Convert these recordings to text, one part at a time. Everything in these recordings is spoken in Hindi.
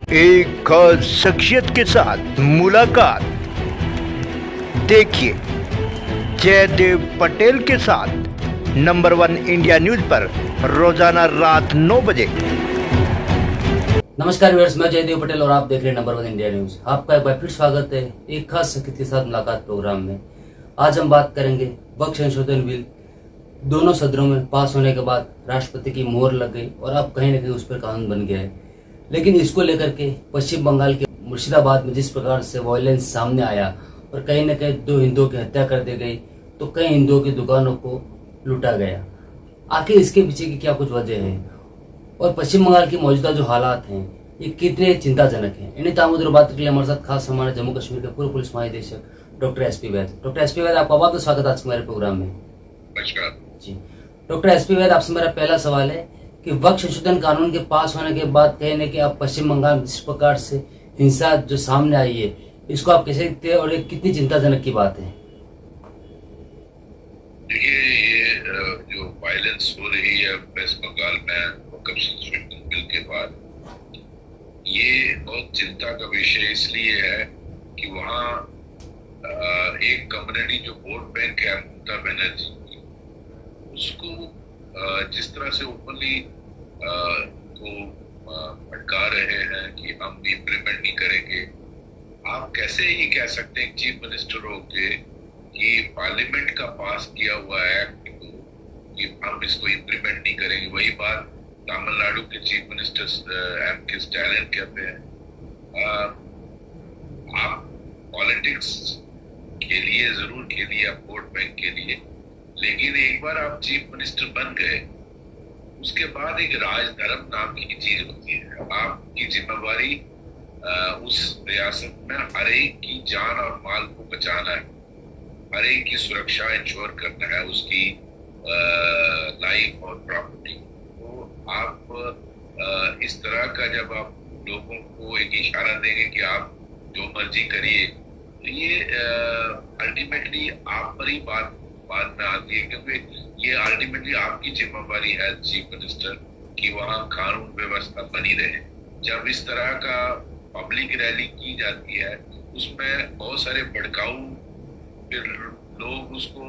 एक खास शख्सियत के साथ मुलाकात। देखिए जयदेव पटेल के साथ नंबर 1 इंडिया न्यूज पर रोजाना रात 9 बजे। नमस्कार व्यूअर्स, मैं जयदेव पटेल और आप देख रहे हैं नंबर 1 इंडिया न्यूज। आपका एक बार फिर स्वागत है एक खास शख्सियत के साथ मुलाकात प्रोग्राम में। आज हम बात करेंगे वक्त संशोधन बिल दोनों सदनों में पास होने के बाद राष्ट्रपति की मोहर लग गई और अब कहीं ना कहीं उस पर कानून बन गया है। लेकिन इसको लेकर के पश्चिम बंगाल के मुर्शिदाबाद में जिस प्रकार से वायलेंस सामने आया और कहीं न कहीं 2 हिंदुओं की हत्या कर दी गई, तो कई हिंदुओं की दुकानों को लूटा गया। आखिर इसके पीछे की क्या कुछ वजह है और पश्चिम बंगाल की मौजूदा जो हालात हैं ये कितने चिंताजनक हैं, इन्हीं तमाम बात के लिए हमारे साथ खास हमारे जम्मू कश्मीर के पूर्व पुलिस महानिदेशक डॉक्टर एसपी वैद। डॉक्टर एसपी वैद, आपका बहुत स्वागत है आज के मेरे प्रोग्राम में। नमस्कार जी डॉक्टर एसपी वैद, आपसे मेरा पहला सवाल है कि वक्त संशोधन कानून के पास होने के बाद कहीं न कहीं आप पश्चिम बंगाल में जिस प्रकार से हिंसा जो सामने आई है, इसको आप कैसे देखते हैं और ये कितनी चिंताजनक की बात है? देखिए, ये जो वायलेंस हो रही है वेस्ट बंगाल में वक्फ संशोधन बिल के बाद, ये बहुत चिंता का विषय इसलिए है कि वहाँ एक कम्युनिटी जो वोट बैंक है ममता बनर्जी की, उसको जिस तरह से ओपनली को भड़का रहे हैं कि हम इम्प्लीमेंट नहीं करेंगे। आप कैसे ये कह सकते हैं चीफ मिनिस्टर होके कि पार्लियामेंट का पास किया हुआ एक्ट को कि हम इसको इम्प्लीमेंट नहीं करेंगे। वही बात तमिलनाडु के चीफ मिनिस्टर M.K. स्टालिन कहते हैं। आप पॉलिटिक्स के लिए जरूर खेलिए, आप वोट बैंक के लिए, लेकिन एक बार आप चीफ मिनिस्टर बन गए उसके बाद एक राजधर्म नाम की चीज होती है। आपकी जिम्मेवारी उस रियासत में हर एक की जान और माल को बचाना है, हर एक की सुरक्षा इंश्योर करना है, उसकी लाइफ और प्रॉपर्टी। तो आप इस तरह का जब आप लोगों को एक इशारा देंगे कि आप जो मर्जी करिए, तो ये अल्टीमेटली आप पर ही बात बाद में आती है, क्योंकि ये अल्टीमेटली आपकी जिम्मेवारी है चीफ मिनिस्टर कि वहाँ कानून व्यवस्था बनी रहे। जब इस तरह का पब्लिक रैली की जाती है उसमें बहुत सारे भड़काऊ फिर लोग उसको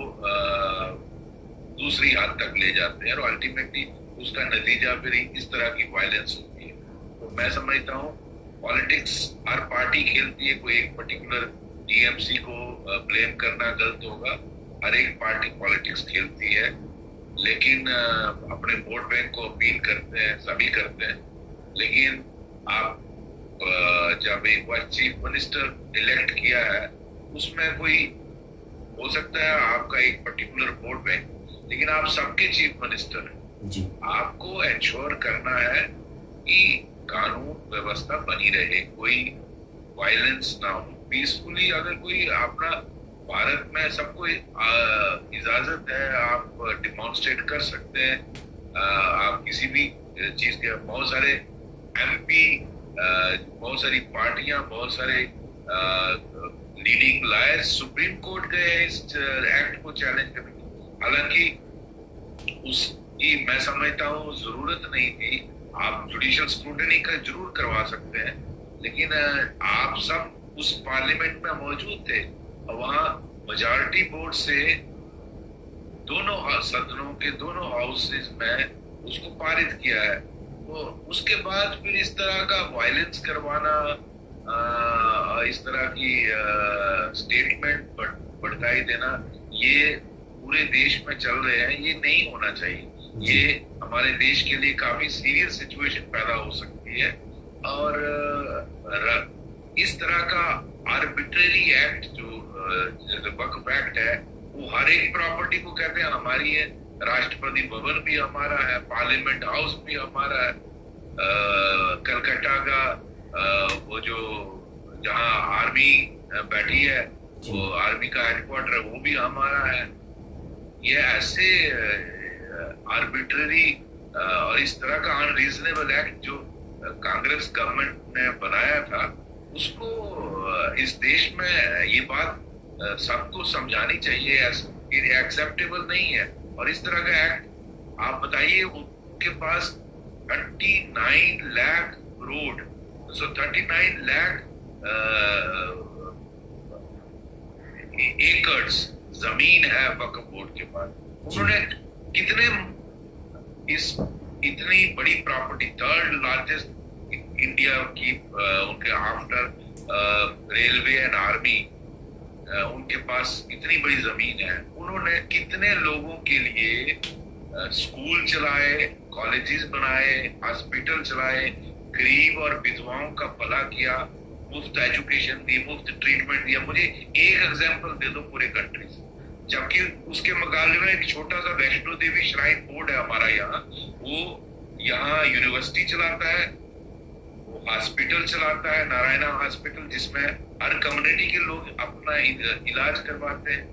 दूसरी हद तक ले जाते हैं और अल्टीमेटली उसका नतीजा फिर इस तरह की वायलेंस होती है। तो मैं समझता हूँ पॉलिटिक्स हर पार्टी खेलती है, कोई एक पर्टिकुलर टीएमसी को ब्लेम करना गलत होगा। हर एक पार्टी पॉलिटिक्स खेलती है, लेकिन अपने वोट बैंक को अपील करते हैं, सभी करते हैं। लेकिन आप जब एक बार चीफ मिनिस्टर इलेक्ट किया है, उसमें कोई हो सकता है आपका एक पर्टिकुलर वोट बैंक, लेकिन आप सबके चीफ मिनिस्टर हैं जी। आपको एंश्योर करना है कि कानून व्यवस्था बनी रहे, कोई वायलेंस ना हो, पीसफुली। अगर कोई अपना भारत में सबको इजाजत है, आप डिमॉन्स्ट्रेट कर सकते हैं। आप किसी भी चीज के बहुत सारे MP, बहुत सारी पार्टियां, बहुत सारे लीडिंग लॉयर्स सुप्रीम कोर्ट गए इस एक्ट को चैलेंज करने। हालांकि उसकी मैं समझता हूँ जरूरत नहीं थी। आप जुडिशियल स्क्रूटनी का जरूर करवा सकते हैं, लेकिन आप सब उस पार्लियामेंट में मौजूद थे। वहाँ मेजॉरिटी वोट से दोनों सदनों के दोनों हाउसेज में उसको पारित किया है। तो उसके बाद फिर इस तरह का वायलेंस करवाना, इस तरह की स्टेटमेंट भड़काई देना, ये पूरे देश में चल रहे हैं, ये नहीं होना चाहिए। ये हमारे देश के लिए काफी सीरियस सिचुएशन पैदा हो सकती है। और इस तरह का आर्बिट्रेरी एक्ट जो वक्फ एक्ट है, वो हर एक प्रॉपर्टी को कहते हैं हमारी है। राष्ट्रपति भवन भी हमारा है, पार्लियामेंट हाउस भी हमारा है, कलकत्ता का वो जो जहाँ आर्मी बैठी है, वो आर्मी का हेडक्वार्टर है, वो भी हमारा है। ये ऐसे आर्बिट्रेरी और इस तरह का अनरीजनेबल एक्ट जो कांग्रेस गवर्नमेंट ने बनाया था, उसको इस देश में ये बात सबको समझानी चाहिए। ये एक्सेप्टेबल नहीं है। और इस तरह का एक्ट आप बताइए, उनके पास 39 लाख करोड़ सो 39 लाख एकर्स जमीन है वक्फ बोर्ड के पास। उन्होंने कितने इतनी बड़ी प्रॉपर्टी, थर्ड लार्जेस्ट इंडिया की, उनके आफ्टर रेलवे एंड आर्मी, उनके पास इतनी बड़ी जमीन है। उन्होंने कितने लोगों के लिए स्कूल चलाए, कॉलेजेस बनाए, हॉस्पिटल चलाए, गरीब और विधवाओं का भला किया, मुफ्त एजुकेशन दी, मुफ्त ट्रीटमेंट दिया। मुझे एक एग्जांपल दे दो पूरे कंट्री से, जबकि उसके मुकाबले में एक छोटा सा वैष्णो देवी श्राइन बोर्ड है हमारा यहाँ, वो यहाँ यूनिवर्सिटी चलाता है, वो हॉस्पिटल चलाता है, नारायणा हॉस्पिटल, जिसमें हर कम्युनिटी के लोग अपना इलाज करवाते हैं।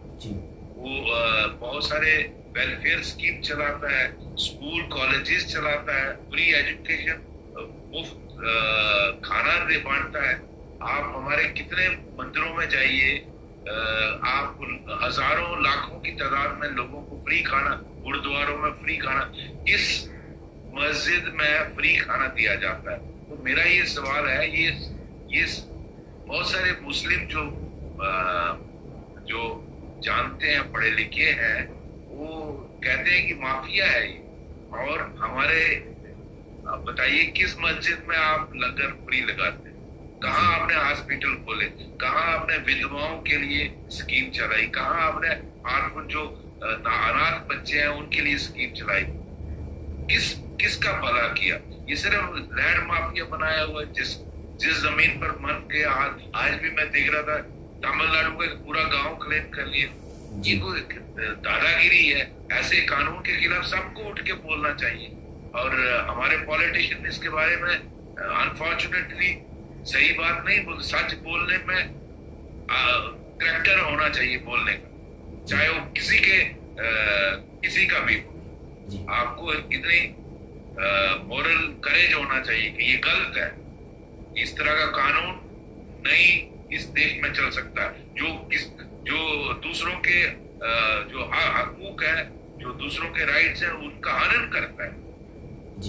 वो बहुत सारे वेलफेयर स्कीम चलाता है, स्कूल कॉलेजेस चलाता है, फ्री एजुकेशन, मुफ्त खाना दे बांटता है। आप हमारे कितने मंदिरों में जाइए, आप हजारों लाखों की तादाद में लोगों को फ्री खाना, गुरुद्वारों में फ्री खाना, किस मस्जिद में फ्री खाना दिया जाता है? तो मेरा ये सवाल है, ये बहुत सारे मुस्लिम जो जानते हैं, पढ़े लिखे हैं, वो कहते हैं कि माफिया है ये। और हमारे बताइए किस मस्जिद में आप लंगर फ्री लगाते हैं? कहाँ आपने हॉस्पिटल खोले? कहाँ आपने विधवाओं के लिए स्कीम चलाई? कहाँ आपने आर्फन जो अनाथ बच्चे हैं उनके लिए स्कीम चलाई? किसका भला किया? ये सिर्फ लैंड माफिया बनाया हुआ है। जिस जमीन पर मन के आज भी मैं देख रहा था, तमिलनाडु का पूरा गांव क्लेम कर लिए। ये कोई दादागिरी है। ऐसे कानून के खिलाफ सबको उठ के बोलना चाहिए। और हमारे पॉलिटिशियन इसके बारे में अनफॉर्चुनेटली सही बात नहीं बोल, सच बोलने में करैक्टर होना चाहिए बोलने का, चाहे वो किसी का भी हो। आपको इतनी मोरल करेज होना चाहिए कि ये गलत है, इस तरह का कानून नहीं इस देश में चल सकता। जो दूसरों के जो हकूक है, जो दूसरों के राइट्स हैं, उनका हनन करता है।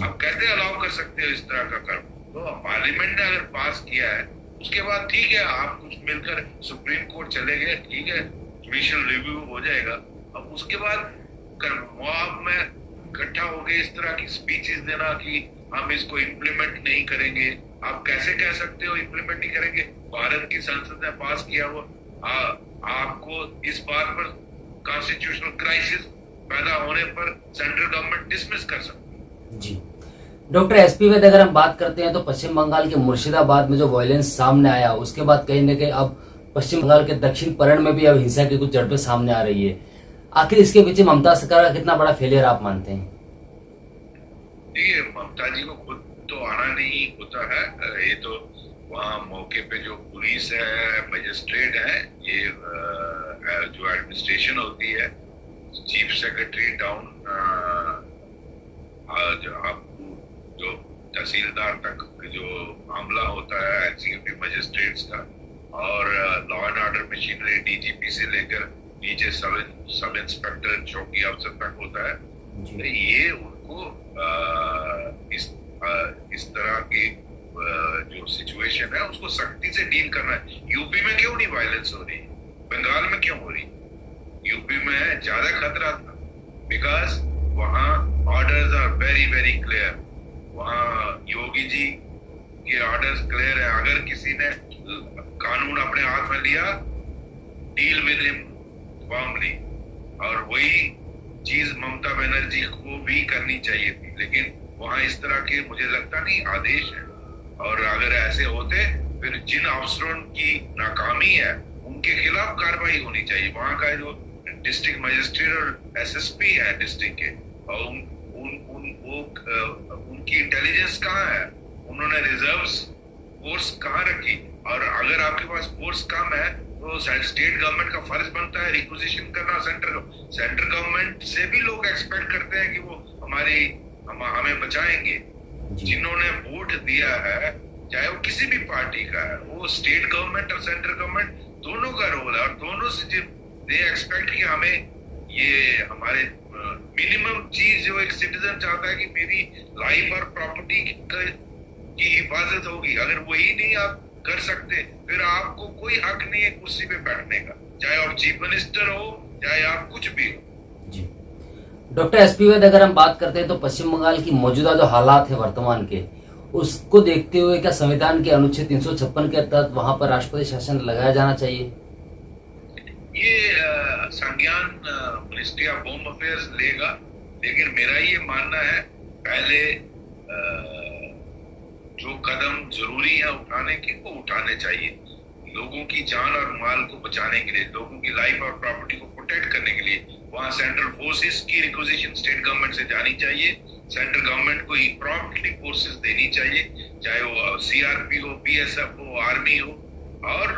आप कैसे अलाउ कर सकते हो इस तरह का कर्म? तो पार्लियामेंट ने अगर पास किया है, उसके बाद ठीक है, आप कुछ मिलकर सुप्रीम कोर्ट चले गए, ठीक है, जुडिशियल रिव्यू हो जाएगा। अब उसके बाद मॉब में इकट्ठा हो गए इस तरह की स्पीचेस देना कि हम इसको इम्प्लीमेंट नहीं करेंगे। आप कैसे कह सकते हो इम्प्लीमेंट नहीं करेंगे? भारत की संसद ने पास किया वो। आपको इस बात पर कॉन्स्टिट्यूशनल क्राइसिस पैदा होने पर सेंट्रल गवर्नमेंट डिसमिस कर सकती है। जी डॉक्टर एसपी वैद्य, अगर हम बात करते हैं तो पश्चिम बंगाल के मुर्शिदाबाद में जो वायलेंस सामने आया, उसके बाद कहीं ना कहीं अब पश्चिम बंगाल के दक्षिण परण में भी अब हिंसा की कुछ झड़पें सामने आ रही है। आखिर इसके पीछे ममता सरकार का कितना बड़ा फेलियर आप मानते हैं? देखिए, ममता जी को खुद तो आना नहीं होता है। ये तो वहाँ मौके पे जो पुलिस है, मजिस्ट्रेट है, ये जो एडमिनिस्ट्रेशन होती है, चीफ सेक्रेटरी डाउन जो तहसीलदार तक जो मामला होता है एग्जीक्यूटिव मजिस्ट्रेट्स का, और law and order machinery DGP से लेकर नीचे सब इंस्पेक्टर चौकी अफसर तक होता है। तो ये उनको इस तरह की जो सिचुएशन है उसको सख्ती से डील करना है। यूपी में क्यों नहीं वायलेंस हो रही, बंगाल में क्यों हो रही? यूपी में ज्यादा खतरा था, बिकॉज वहाँ orders are very very clear. वहाँ योगी जी के ऑर्डर्स क्लियर है। अगर किसी ने कानून अपने हाथ में लिया, डील विद हिम फर्मली। और वही चीज ममता बनर्जी को भी करनी चाहिए थी, लेकिन वहाँ इस तरह के मुझे लगता नहीं आदेश है। और अगर ऐसे होते, फिर जिन अफसरों की नाकामी है उनके खिलाफ कार्रवाई होनी चाहिए। वहाँ का जो डिस्ट्रिक्ट मजिस्ट्रेट और एसएसपी है डिस्ट्रिक्ट के, और उनकी इंटेलिजेंस कहाँ है? उन्होंने रिजर्व्स फोर्स कहाँ रखी? और अगर आपके पास फोर्स कम है तो स्टेट गवर्नमेंट का फर्ज बनता है रिक्विजिशन करना। सेंट्रल गवर्नमेंट से भी लोग एक्सपेक्ट करते हैं कि वो हमें बचाएंगे। जिन्होंने वोट दिया है, चाहे वो किसी भी पार्टी का है, वो स्टेट गवर्नमेंट और सेंट्रल गवर्नमेंट दोनों का रोल है। और दोनों से दे एक्सपेक्ट कि हमें ये हमारे मिनिमम चीज जो एक सिटीजन चाहता है कि मेरी लाइफ और प्रॉपर्टी की हिफाजत होगी। अगर वही नहीं आप कर सकते, फिर आपको कोई हक नहीं है कुर्सी पे बैठने का, चाहे आप चीफ मिनिस्टर हो, चाहे आप कुछ भी हो। जी डॉक्टर एसपी वैद, अगर हम बात करते हैं तो पश्चिम बंगाल की मौजूदा जो हालात है वर्तमान के, उसको देखते हुए क्या संविधान के अनुच्छेद 356 के तहत वहां पर राष्ट्रपति शासन लगाया जाना चाहिए? ये संज्ञान मिनिस्ट्री ऑफ होम अफेयर्स लेगा, लेकिन मेरा ये मानना है पहले जो कदम जरूरी है उठाने के, वो उठाने चाहिए। लोगों की जान और माल को बचाने के लिए, लोगों की लाइफ और प्रॉपर्टी को प्रोटेक्ट करने के लिए वहां सेंट्रल फोर्सेस की रिक्विजिशन स्टेट गवर्नमेंट से जानी चाहिए। सेंट्रल गवर्नमेंट को प्रॉम्प्टली फोर्सेस देनी चाहिए, चाहे वो सीआरपी हो, बीएसएफ हो, आर्मी हो, और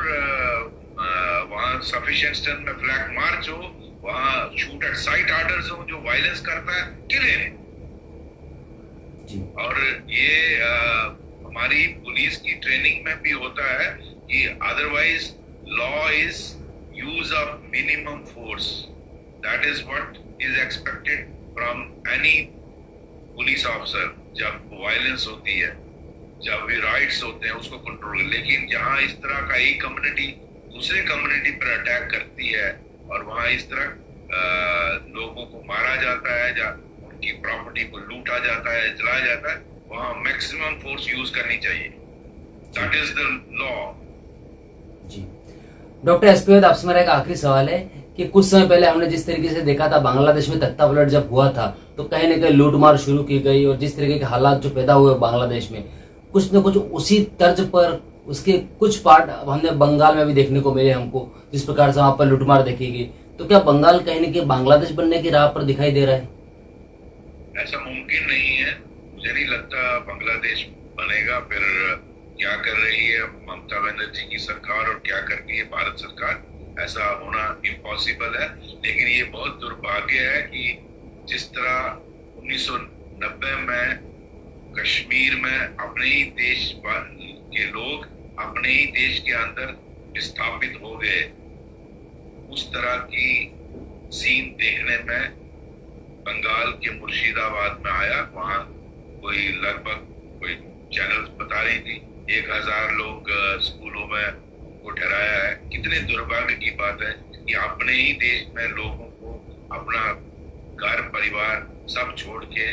वहां सफिशिएंट स्ट्रेंथ में फ्लैग मार्च हो, वहां शूट एट साइट ऑर्डर्स हो, जो वायलेंस करता है किले ने। और ये हमारी पुलिस की ट्रेनिंग में भी होता है कि otherwise law is use of minimum force, that is what is expected from any police officer. जब वायलेंस होती है, जब भी राइट्स होते हैं, उसको कंट्रोल। लेकिन जहां इस तरह का एक कम्युनिटी दूसरे कम्युनिटी पर अटैक करती है और वहां इस तरह लोगों को मारा जाता है, उनकी प्रॉपर्टी को लूटा जाता है, जलाया जाता है, वहां मैक्सिमम फोर्स यूज करनी चाहिए। That is the law. जी डॉक्टर एसपी वैद, आपसे मेरा एक आखिरी सवाल है कि कुछ समय पहले हमने जिस तरीके से देखा था बांग्लादेश में तख्ता पलट जब हुआ था, तो कहीं ना कहीं लूटमार शुरू की गई, और जिस तरीके के हालात जो पैदा हुए बांग्लादेश में, कुछ न कुछ उसी तर्ज पर उसके कुछ पार्ट हमने बंगाल में भी देखने को मिले हमको, जिस प्रकार से वहां पर लूटमार देखी गई। तो क्या बंगाल कहीं न कहीं बांग्लादेश बनने की राह पर दिखाई दे रहा है? ऐसा मुमकिन नहीं है, मुझे नहीं लगता बांग्लादेश बनेगा। फिर क्या कर रही है ममता बनर्जी की सरकार और क्या करती है भारत सरकार, ऐसा होना इम्पॉसिबल है। लेकिन ये बहुत दुर्भाग्य है कि जिस तरह 1990 में कश्मीर में अपने ही देश के लोग अपने ही देश के अंदर विस्थापित हो गए, उस तरह की सीन देखने में बंगाल के मुर्शिदाबाद में आया। वहां कोई लगभग कोई चैनल बता रही थी 1000 लोग स्कूलों में को ठहराया है। कितने दुर्भाग्य की बात है कि अपने ही देश में लोगों को अपना घर परिवार सब छोड़ के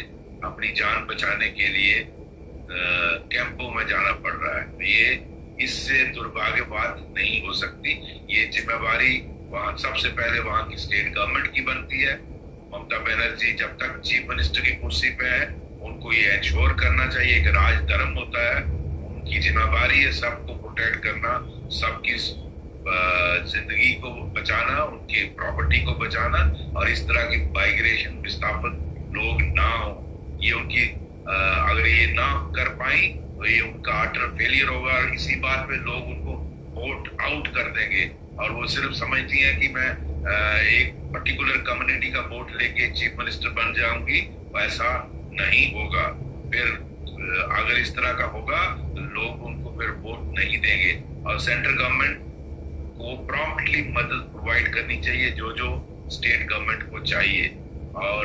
अपनी जान बचाने के लिए कैंपों में जाना पड़ रहा है। तो ये इससे दुर्भाग्य बात नहीं हो सकती। ये जिम्मेवारी वहां सबसे पहले वहां की स्टेट गवर्नमेंट की बनती है। ममता बनर्जी जब तक चीफ मिनिस्टर की कुर्सी पे है, उनको ये इंश्योर करना चाहिए कि राज धर्म होता है, उनकी जिम्मेवारी है सबको प्रोटेक्ट करना, सबकी जिंदगी को बचाना, उनकी प्रॉपर्टी को बचाना, और इस तरह की माइग्रेशन विस्थापित लोग ना हो। ये उनकी अगर ये ना कर पाई तो ये उनका अटर फेलियर होगा, और इसी बात पे लोग उनको वोट आउट कर देंगे। और वो सिर्फ समझती हैं कि मैं एक पर्टिकुलर कम्युनिटी का वोट लेके चीफ मिनिस्टर बन जाऊंगी, वैसा नहीं होगा। फिर अगर इस तरह का होगा तो लोग उनको फिर वोट नहीं देंगे। और सेंट्रल गवर्नमेंट को प्रॉम्प्टली मदद प्रोवाइड करनी चाहिए जो जो स्टेट गवर्नमेंट को चाहिए। और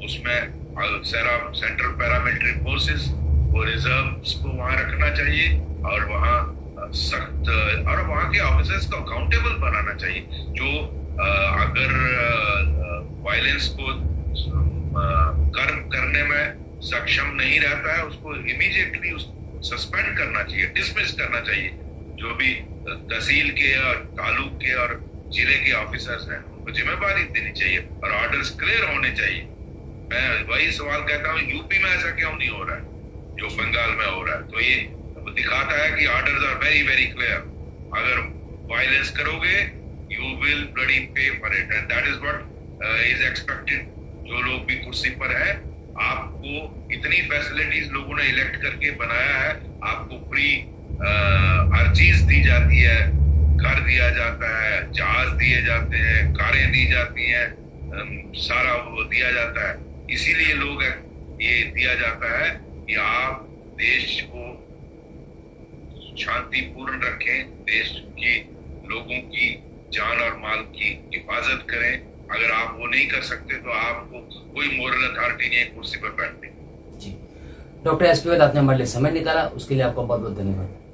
उसमें सेंट्रल पैरामिलिट्री फोर्सेस और रिजर्व्स को वहां रखना चाहिए, और वहां सख्त और वहां के ऑफिसर्स को अकाउंटेबल बनाना चाहिए। जो अगर वायलेंस को करने में सक्षम नहीं रहता है, उसको इमीडिएटली सस्पेंड करना चाहिए, डिसमिस करना चाहिए। जो भी तहसील के और तालुक के और जिले के ऑफिसर्स हैं, उनको जिम्मेदारी देनी चाहिए और ऑर्डर्स क्लियर होने चाहिए। मैं वही सवाल कहता हूँ, यूपी में ऐसा क्यों नहीं हो रहा है जो बंगाल में हो रहा है? तो ये दिखाता है कि orders are very very clear. अगर वायलेंस करोगे you will bloody pay for it, and that is what is expected. जो लोग भी कुर्सी पर है, आपको इतनी फैसिलिटीज लोगों ने इलेक्ट करके बनाया है, आपको फ्री हर चीज दी जाती है, घर दिया जाता है, जहाज दिए जाते हैं, कारें दी जाती हैं, सारा वो दिया जाता है। इसीलिए लोग ये दिया जाता है कि आप देश को शांतिपूर्ण रखें, देश के लोगों की जान और माल की हिफाजत करें। अगर आप वो नहीं कर सकते तो आपको कोई मोरल अथॉरिटी नहीं है कुर्सी पर बैठने। जी डॉक्टर एस पी वैद, आपने हमारे लिए समय निकाला, उसके लिए आपका बहुत बहुत धन्यवाद।